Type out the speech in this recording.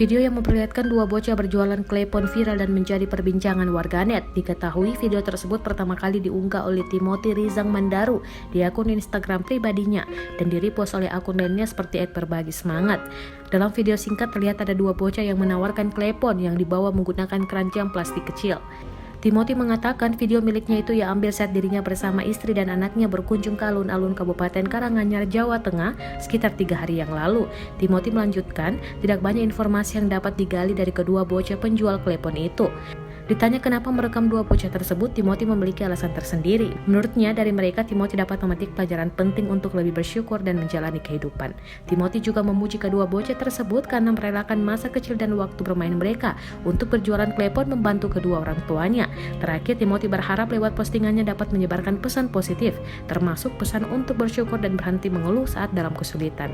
Video yang memperlihatkan dua bocah berjualan klepon viral dan menjadi perbincangan warganet. Diketahui video tersebut pertama kali diunggah oleh Timothy Rizang Mandaru di akun Instagram pribadinya dan di-repost oleh akun lainnya seperti @berbagi semangat. Dalam video singkat terlihat ada dua bocah yang menawarkan klepon yang dibawa menggunakan keranjang plastik kecil. Timothy mengatakan video miliknya itu ia ambil saat dirinya bersama istri dan anaknya berkunjung ke alun-alun Kabupaten Karanganyar, Jawa Tengah sekitar 3 hari yang lalu. Timothy melanjutkan, tidak banyak informasi yang dapat digali dari kedua bocah penjual klepon itu. Ditanya kenapa merekam dua bocah tersebut, Timothy memiliki alasan tersendiri. Menurutnya, dari mereka Timothy dapat memetik pelajaran penting untuk lebih bersyukur dan menjalani kehidupan. Timothy juga memuji kedua bocah tersebut karena merelakan masa kecil dan waktu bermain mereka untuk berjualan klepon membantu kedua orang tuanya. Terakhir, Timothy berharap lewat postingannya dapat menyebarkan pesan positif, termasuk pesan untuk bersyukur dan berhenti mengeluh saat dalam kesulitan.